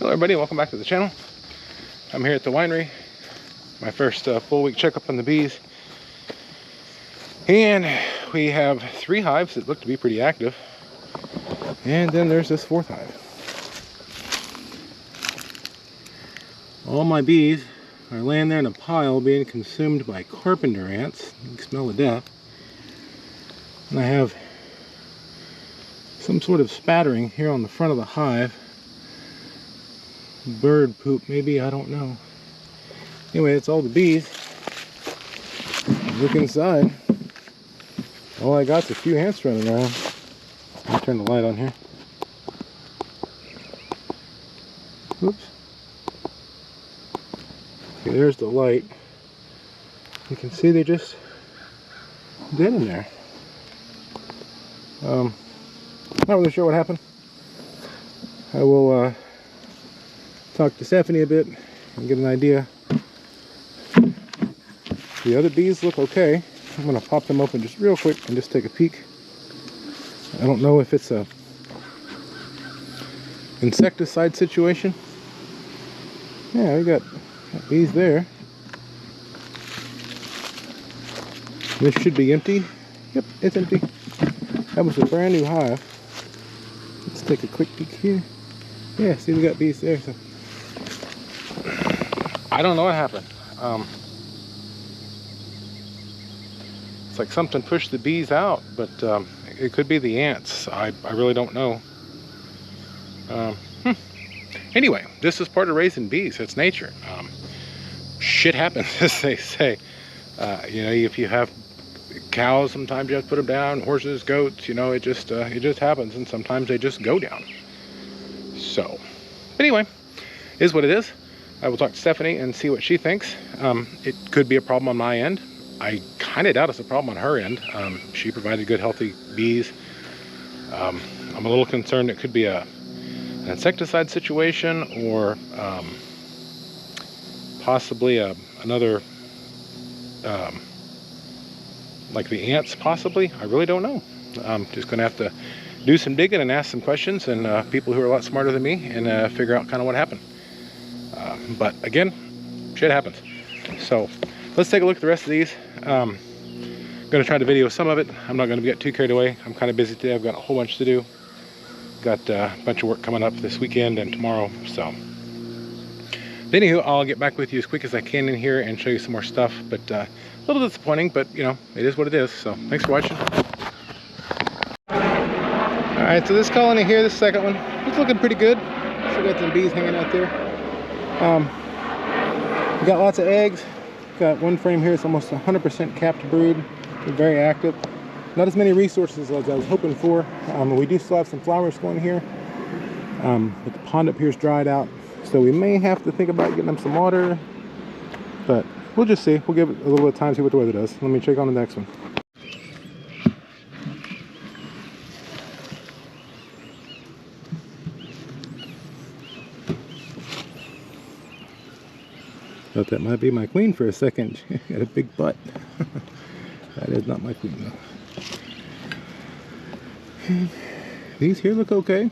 Hello everybody, welcome back to the channel. I'm here at the winery. My first full week checkup on the bees. And we have 3 hives that look to be pretty active. And then there's this 4th hive. All my bees are laying there in a pile being consumed by carpenter ants. You can smell the death. And I have some sort of spattering here on the front of the hive. Bird poop maybe, I don't know. Anyway, it's all the bees. Look inside. All I got's a few ants running around. Let me turn the light on here. Oops. Okay, there's the light. You can see they're just dead in there. Not really sure what happened. I will talk to Stephanie a bit and get an idea. The other bees look okay. I'm going to pop them open just real quick and just take a peek. I don't know if it's a insecticide situation. Yeah, we got bees there. This should be empty. Yep, it's empty. That was a brand new hive. Let's take a quick peek here. Yeah, see, we got bees there. So I don't know what happened. It's like something pushed the bees out, but it could be the ants. I really don't know. Anyway, this is part of raising bees. It's nature. Shit happens, as they say. You know, if you have cows, sometimes you have to put them down. Horses, goats, you know, it just happens, and sometimes they just go down. So, anyway, is what it is. I will talk to Stephanie and see what she thinks. It could be a problem on my end. I kind of doubt it's a problem on her end. She provided good, healthy bees. I'm a little concerned it could be an insecticide situation, or possibly another, like the ants, possibly. I really don't know. I'm just going to have to do some digging and ask some questions, and people who are a lot smarter than me, and figure out kind of what happened. But again, shit happens. So let's take a look at the rest of these. I'm going to try to video some of it. I'm not going to get too carried away. I'm kind of busy today. I've got a whole bunch to do. Got a bunch of work coming up this weekend and tomorrow. So anywho, I'll get back with you as quick as I can in here and show you some more stuff. But a little disappointing, but you know, it is what it is. So thanks for watching. Alright, so this colony here, this second one, it's looking pretty good. Still got some bees hanging out there. We got lots of eggs. Got one frame here, it's almost 100% capped brood. They're very active. Not as many resources as I was hoping for. We do still have some flowers going here. But the pond up here is dried out, so we may have to think about getting them some water. But we'll just see. We'll give it a little bit of time to see what the weather does. Let me check on the next one. Thought that might be my queen for a second. She had a big butt. That is not my queen though. These here look okay.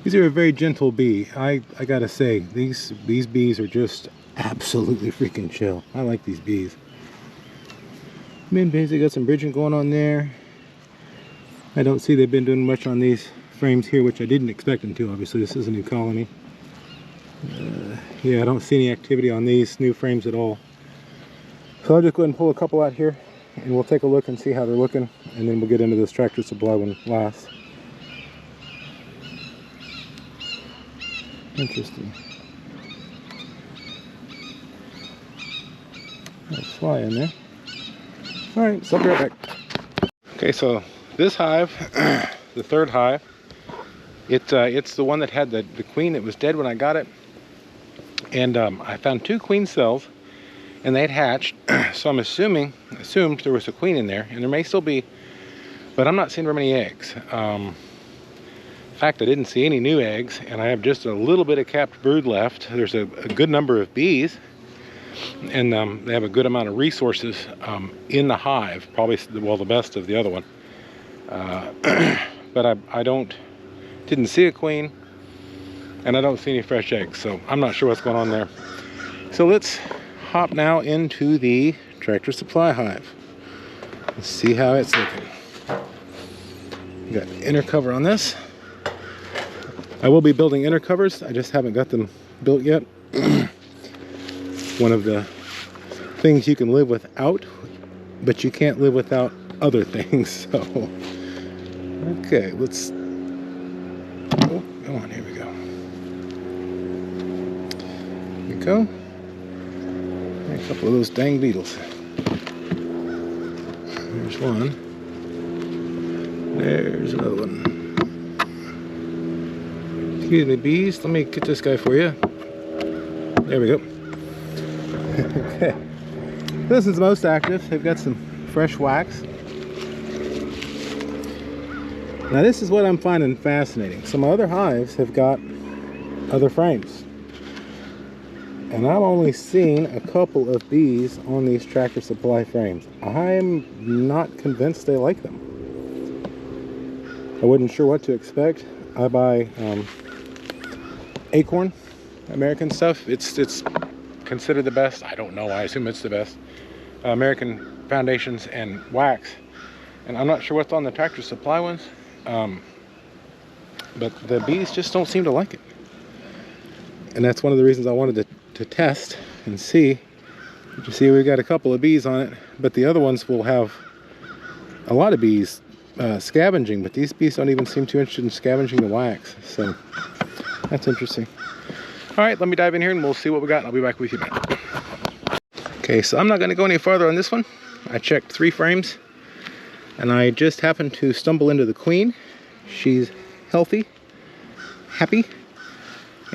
These are a very gentle bee. I gotta say, these bees are just absolutely freaking chill. I like these bees. Min bees, they got some bridging going on there. I don't see they've been doing much on these frames here, which I didn't expect them to. Obviously, this is a new colony. Yeah, I don't see any activity on these new frames at all. So I'll just go ahead and pull a couple out here, and we'll take a look and see how they're looking, and then we'll get into this Tractor Supply one last. Interesting. Got a fly in there. Alright, so I'll be right back. Okay, so this hive, the 3rd hive, it's the one that had the queen that was dead when I got it. And I found 2 queen cells, and they had hatched. So I'm assumed there was a queen in there, and there may still be, but I'm not seeing very many eggs. In fact, I didn't see any new eggs, and I have just a little bit of capped brood left. There's a good number of bees, and they have a good amount of resources in the hive, probably, well, the best of the other one. But I didn't see a queen. and I don't see any fresh eggs, so I'm not sure what's going on there. So let's hop now into the Tractor Supply hive. Let's see how it's looking. We got inner cover on this. I will be building inner covers. I just haven't got them built yet. One of the things you can live without, but you can't live without other things. So, okay, let's. Oh, come on, here we go. Here we go. A couple of those dang beetles. There's one. There's another one. Excuse me, bees. Let me get this guy for you. There we go. Okay. This is the most active. They've got some fresh wax. Now this is what I'm finding fascinating. Some other hives have got other frames. And I've only seen a couple of bees on these Tractor Supply frames. I'm not convinced they like them. I wasn't sure what to expect. I buy Acorn American stuff. It's considered the best. I don't know. I assume it's the best. American foundations and wax. And I'm not sure what's on the Tractor Supply ones. But the bees just don't seem to like it. And that's one of the reasons I wanted to test and see. You see, we've got a couple of bees on it, but the other ones will have a lot of bees scavenging, but these bees don't even seem too interested in scavenging the wax. So that's interesting. All right, let me dive in here and we'll see what we got, and I'll be back with you in a minute. Okay, so I'm not going to go any farther on this one. I checked 3 frames, and I just happened to stumble into the queen. She's healthy, happy,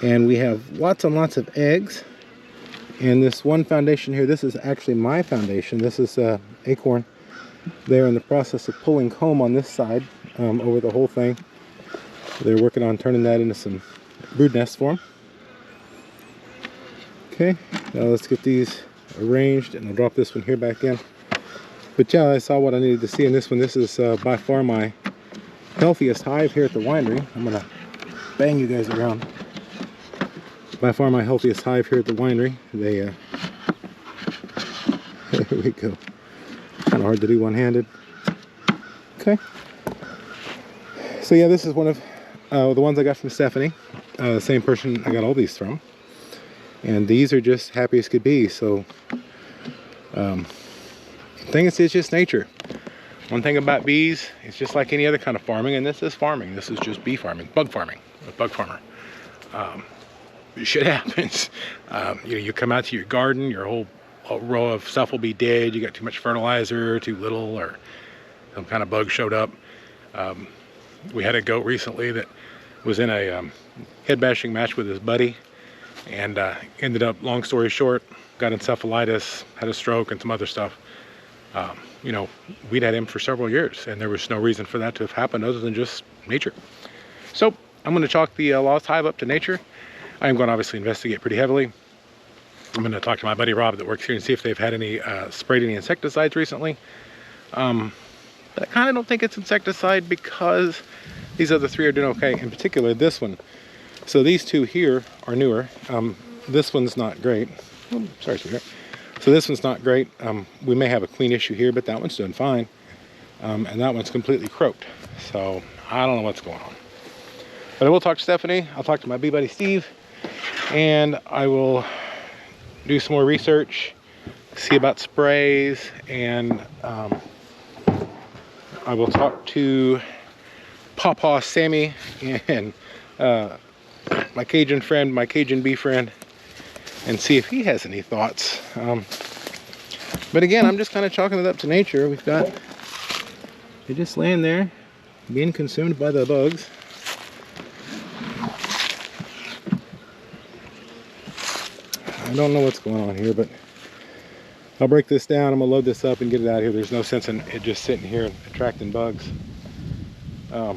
and we have lots and lots of eggs. And this one foundation here, this is actually my foundation. This is Acorn. They're in the process of pulling comb on this side over the whole thing. They're working on turning that into some brood nests for them. Okay, now let's get these arranged, and I'll drop this one here back in. But yeah, I saw what I needed to see in this one. This is by far my healthiest hive here at the winery. I'm gonna bang you guys around. By far my healthiest hive here at the winery. They there we go. Kind of hard to do one-handed. Okay. So yeah, this is one of the ones I got from Stephanie, the same person I got all these from. And these are just happy as could be. So the thing is, it's just nature. One thing about bees, it's just like any other kind of farming, and this is farming. This is just bee farming, bug farming, a bug farmer. Shit happens. You know, you come out to your garden, your whole row of stuff will be dead. You got too much fertilizer, too little, or some kind of bug showed up. We had a goat recently that was in a head bashing match with his buddy, and ended up, long story short, got encephalitis, had a stroke, and some other stuff. You know, we'd had him for several years, and there was no reason for that to have happened other than just nature. So I'm going to chalk the lost hive up to nature. I'm going to obviously investigate pretty heavily. I'm going to talk to my buddy Rob that works here and see if they've had any sprayed any insecticides recently. But I kind of don't think it's insecticide, because these other 3 are doing okay. In particular, this one. So these 2 here are newer. This one's not great. Oh, sorry, sweetheart. So this one's not great. We may have a queen issue here, but that one's doing fine. And that one's completely croaked. So I don't know what's going on. But I will talk to Stephanie. I'll talk to my bee buddy Steve. And I will do some more research, see about sprays, and I will talk to Pawpaw Sammy and my Cajun friend, my Cajun bee friend, and see if he has any thoughts. But again, I'm just kind of chalking it up to nature. We've got, they're just laying there being consumed by the bugs. I don't know what's going on here, but I'll break this down. I'm gonna load this up and get it out of here. There's no sense in it just sitting here and attracting bugs. I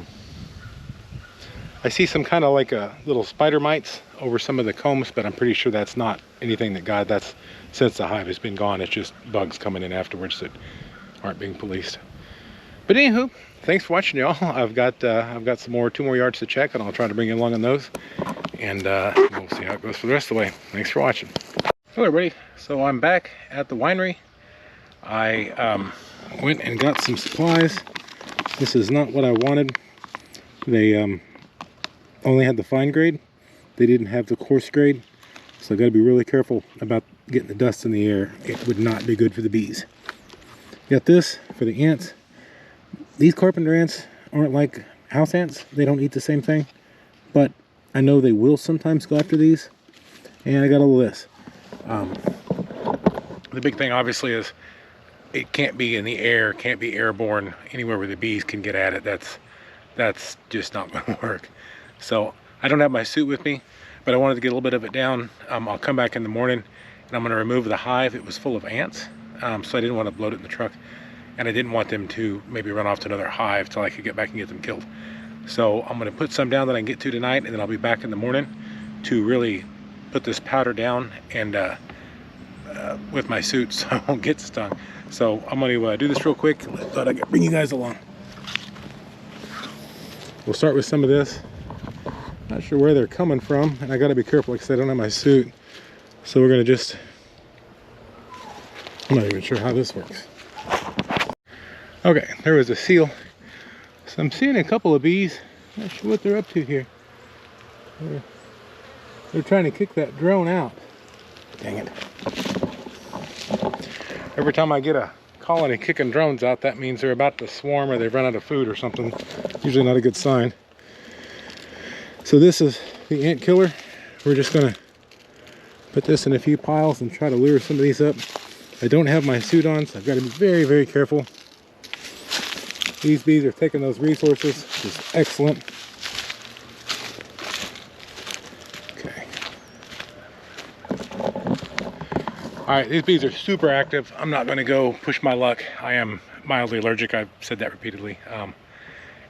see some kind of like little spider mites over some of the combs, but I'm pretty sure that's not anything that that's since the hive has been gone. It's just bugs coming in afterwards that aren't being policed. But anywho, thanks for watching, y'all. I've got some 2 more yards to check, and I'll try to bring you along on those. and we'll see how it goes for the rest of the way. Thanks for watching. Hello everybody, so I'm back at the winery. I went and got some supplies. This is not what I wanted. They only had the fine grade. They didn't have the coarse grade, so I got to be really careful about getting the dust in the air. It would not be good for the bees. Got this for the ants. These carpenter ants aren't like house ants. They don't eat the same thing, but I know they will sometimes go after these. And I got all of this. The big thing obviously is it can't be in the air, can't be airborne anywhere where the bees can get at it. That's just not going to work. So I don't have my suit with me, but I wanted to get a little bit of it down. I'll come back in the morning and I'm going to remove the hive. It was full of ants, so I didn't want to load it in the truck, and I didn't want them to maybe run off to another hive till I could get back and get them killed. So I'm going to put some down that I can get to tonight, and then I'll be back in the morning to really put this powder down and with my suit so I won't get stung. So I'm going to do this real quick. I thought I could bring you guys along. We'll start with some of this. Not sure where they're coming from, and I got to be careful because I don't have my suit. So we're going to just, I'm not even sure how this works. Okay, there was a seal. So I'm seeing a couple of bees. Not sure what they're up to here. They're trying to kick that drone out. Dang it. Every time I get a colony kicking drones out, that means they're about to swarm or they've run out of food or something. Usually not a good sign. So this is the ant killer. We're just gonna put this in a few piles and try to lure some of these up. I don't have my suit on, so I've got to be very, very careful. These bees are taking those resources, which is excellent. Alright, these bees are super active. I'm not going to go push my luck. I am mildly allergic. I've said that repeatedly.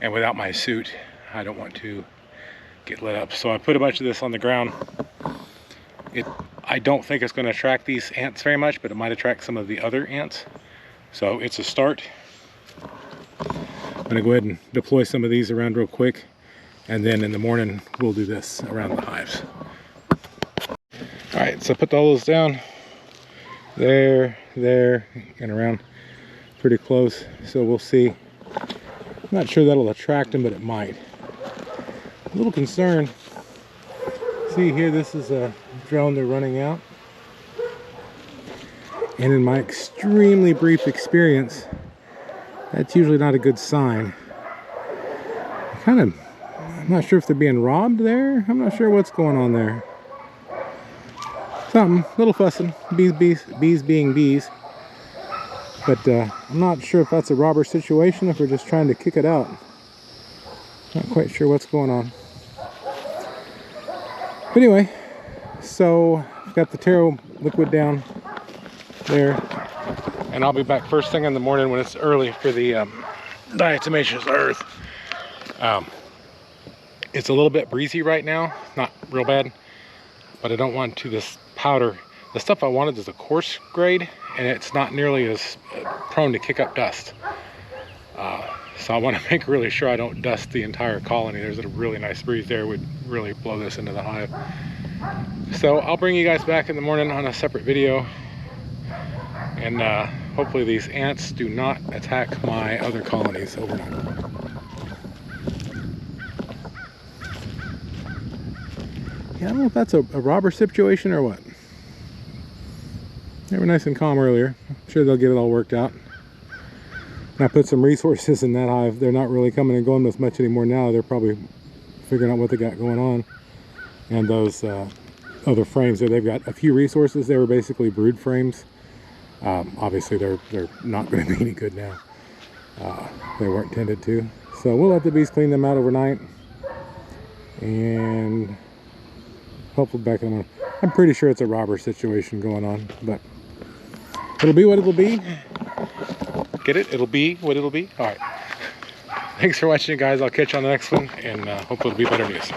And without my suit, I don't want to get lit up. So I put a bunch of this on the ground. I don't think it's going to attract these ants very much, but it might attract some of the other ants. So it's a start. I'm going to go ahead and deploy some of these around real quick. And then in the morning, we'll do this around the hives. Alright, so I put all those down. There, and around pretty close, so we'll see. I'm not sure that'll attract them, but it might. A little concerned. See here, this is a drone they're running out, and in my extremely brief experience, that's usually not a good sign. I'm not sure if they're being robbed there. I'm not sure what's going on there. Something, a little fussing, bees being bees. But I'm not sure if that's a robber situation, if we're just trying to kick it out. Not quite sure what's going on. But anyway, so I've got the taro liquid down there. And I'll be back first thing in the morning when it's early for the diatomaceous earth. It's a little bit breezy right now, not real bad. But I don't want this powder. The stuff I wanted is a coarse grade, and it's not nearly as prone to kick up dust. So I want to make really sure I don't dust the entire colony. There's a really nice breeze there, would really blow this into the hive. So I'll bring you guys back in the morning on a separate video, and hopefully these ants do not attack my other colonies overnight. I don't know if that's a robber situation or what. They were nice and calm earlier. I'm sure they'll get it all worked out. And I put some resources in that hive. They're not really coming and going as much anymore now. They're probably figuring out what they got going on. And those other frames there, they've got a few resources. They were basically brood frames. Obviously they're not going to be any good now. They weren't intended to. So we'll let the bees clean them out overnight. And hopefully back in the morning. I'm pretty sure it's a robber situation going on, but it'll be what it'll be. Get it? It'll be what it'll be. All right. Thanks for watching, guys. I'll catch you on the next one, and hopefully it'll be better news.